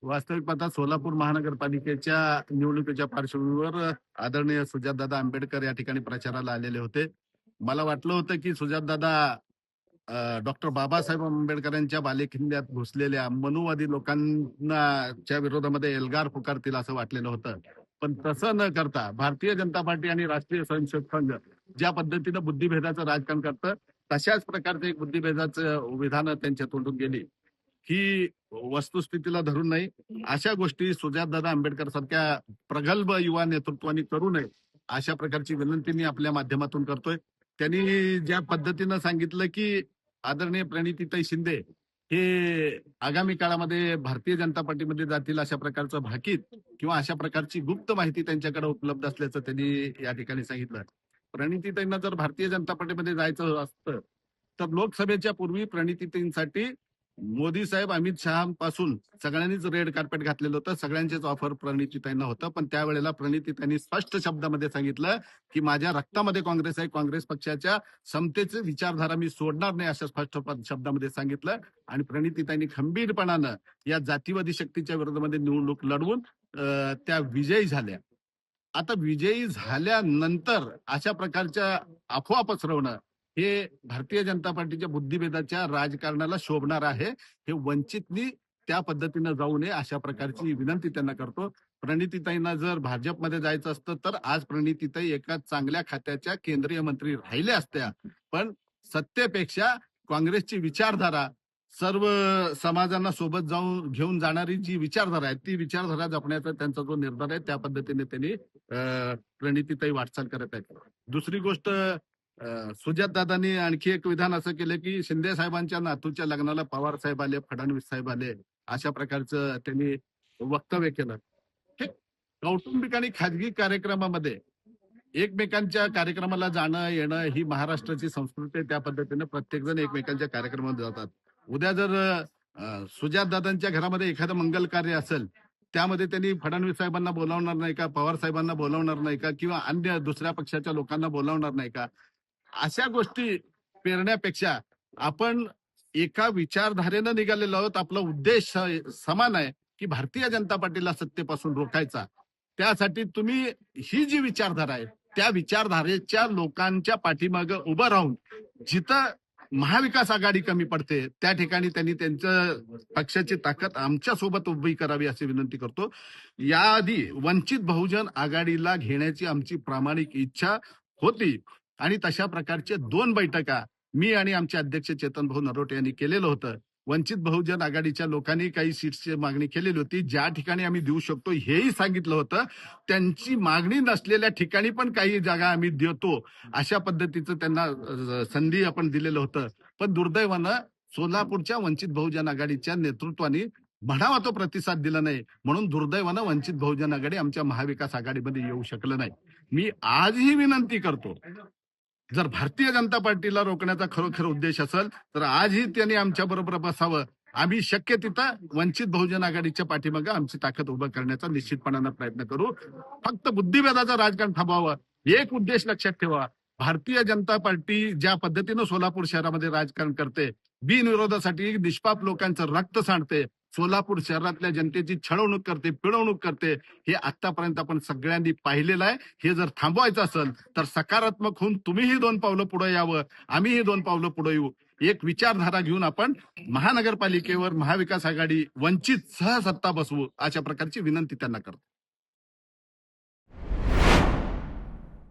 वास्तविक पाहता सोलापूर महानगरपालिकेच्या निवडणुकीच्या पार्श्वभूमीवर आदरणीय सुजातदादा आंबेडकर या ठिकाणी प्रचाराला आलेले होते. मला वाटलं होतं की सुजातदादा डॉक्टर बाबासाहेब आंबेडकरांच्या बालेकिल्ल्यात घुसलेल्या मनुवादी लोकांच्या विरोधामध्ये एल्गार पुकारतील असं वाटलेलं होतं. पण तसं न करता भारतीय जनता पार्टी आणि राष्ट्रीय स्वयंसेवक संघ ज्या पद्धतीनं बुद्धिभेदाचं राजकारण करतं, तशाच प्रकारचं एक बुद्धिभेदाचं विधानं त्यांच्या तोंडून गेली ही वस्तुस्थितीला धरून नाही. अशा गोष्टी सुजातदादा आंबेडकर सारख्या प्रगल्भ युवा नेतृत्वाने करू नये अशा प्रकारची विनंती मी आपल्या माध्यमातून करतोय. त्यांनी ज्या पद्धतीनं सांगितलं की आदरणीय प्रणितीताई शिंदे हे आगामी काळामध्ये भारतीय जनता पार्टीमध्ये जातील अशा प्रकारचं भाकीत किंवा अशा प्रकारची गुप्त माहिती त्यांच्याकडे उपलब्ध असल्याचं त्यांनी या ठिकाणी सांगितलं. प्रणितीताईंना जर भारतीय जनता पार्टीमध्ये जायचं असतं तर लोकसभेच्या पूर्वी प्रणितीताईंसाठी मोदी साहेब अमित शहापासून सगळ्यांनीच रेड कार्पेट घातलेलं होतं. सगळ्यांचेच ऑफर प्रणितीताईंना होतं. पण त्यावेळेला प्रणितीताईंनी स्पष्ट शब्दामध्ये सांगितलं की माझ्या रक्तामध्ये काँग्रेस आहे, काँग्रेस पक्षाच्या समतेचे विचारधारा मी सोडणार नाही असं स्पष्ट शब्दामध्ये सांगितलं. आणि प्रणितीताईंनी खंबीरपणानं या जातीवादी शक्तीच्या विरोधामध्ये निवडणूक लढवून त्या विजयी झाल्या. आता विजयी झाल्यानंतर अशा प्रकारच्या अफवा पसरवणं हे भारतीय जनता पार्टीच्या बुद्धिभेदाच्या राजकारणाला शोभणार आहे. हे वंचितनी त्या पद्धतीनं जाऊ नये अशा प्रकारची विनंती त्यांना करतो. प्रणितीताईंना जर भाजपमध्ये जायचं असतं तर आज प्रणितीताई एका चांगल्या खात्याच्या केंद्रीय मंत्री राहिल्या असत्या. पण सत्तेपेक्षा काँग्रेसची विचारधारा, सर्व समाजांना सोबत जाऊन घेऊन जाणारी जी विचारधारा आहे ती विचारधारा जपण्याचा त्यांचा जो निर्धार आहे त्या पद्धतीने त्यांनी प्रणितीताई वाटचाल करत आहेत. दुसरी गोष्ट, सुजातदादांनी आणखी एक विधान असं केलं की शिंदे साहेबांच्या नातूच्या लग्नाला पवार साहेब आले, फडणवीस साहेब आले अशा प्रकारचं त्यांनी वक्तव्य केलं. हे कौटुंबिक आणि खाजगी कार्यक्रमामध्ये एकमेकांच्या कार्यक्रमाला जाणं येणं ही महाराष्ट्राची संस्कृती आहे. त्या पद्धतीने प्रत्येक जण एकमेकांच्या कार्यक्रमात जातात. उद्या जर सुजातदादांच्या घरामध्ये एखादं मंगल कार्य असेल त्यामध्ये त्यांनी फडणवीस साहेबांना बोलावणार नाही का, पवार साहेबांना बोलावणार नाही का, किंवा अन्य दुसऱ्या पक्षाच्या लोकांना बोलावणार नाही का? अशा गोष्टी पेरण्यापेक्षा आपण एका विचारधारेनं निघालेलो आहोत. आपला उद्देश समान आहे की भारतीय जनता पार्टीला सत्तेपासून रोखायचा. त्यासाठी तुम्ही ही जी विचारधारा आहे त्या विचारधारेच्या लोकांच्या पाठीमागे उभं राहून जिथं महाविकास आघाडी कमी पडते त्या ठिकाणी त्यांनी त्यांच्या पक्षाची ताकद आमच्या सोबत उभी करावी अशी विनंती करतो. याआधी वंचित बहुजन आघाडीला घेण्याची आमची प्रामाणिक इच्छा होती आणि तशा प्रकारचे 2 बैठका मी आणि आमचे अध्यक्ष चेतन भाऊ नरोटे यांनी केलेलं होतं. वंचित बहुजन आघाडीच्या लोकांनी काही सीट्सची मागणी केलेली होती. ज्या ठिकाणी आम्ही देऊ शकतो हेही सांगितलं होतं. त्यांची मागणी नसलेल्या ठिकाणी पण काही जागा आम्ही देतो अशा पद्धतीचं त्यांना संधी आपण दिलेलं होतं. पण दुर्दैवानं सोलापूरच्या वंचित बहुजन आघाडीच्या नेतृत्वाने म्हणावा तो प्रतिसाद दिला नाही. म्हणून दुर्दैवानं वंचित बहुजन आघाडी आमच्या महाविकास आघाडीमध्ये येऊ शकलं नाही. मी आजही विनंती करतो, जर भारतीय जनता पार्टीला रोखण्याचा खरोखर उद्देश असेल तर आजही त्यांनी आमच्या बरोबर बसावं. आम्ही शक्य तिथं वंचित बहुजन आघाडीच्या पाठीमागे आमची ताकद उभं करण्याचा निश्चितपणानं प्रयत्न करू. फक्त बुद्धिभेदाचं राजकारण थांबवावं, एक उद्देश लक्षात ठेवा. भारतीय जनता पार्टी ज्या पद्धतीनं सोलापूर शहरामध्ये राजकारण करते, बिनविरोधासाठी निष्पाप लोकांचं रक्त सांडते, सोलापूर शहरातल्या जनतेची छळवणूक करते, पिळवणूक करते, हे आतापर्यंत आपण सगळ्यांनी पाहिलेलं आहे. हे जर थांबवायचं असेल तर सकारात्मक होऊन तुम्हीही 2 पावलं पुढे यावं, आम्हीही 2 पावलं पुढे येऊ. एक विचारधारा घेऊन आपण महानगरपालिकेवर महाविकास आघाडी वंचित सहसत्ता बसवू अशा प्रकारची विनंती त्यांना करतो.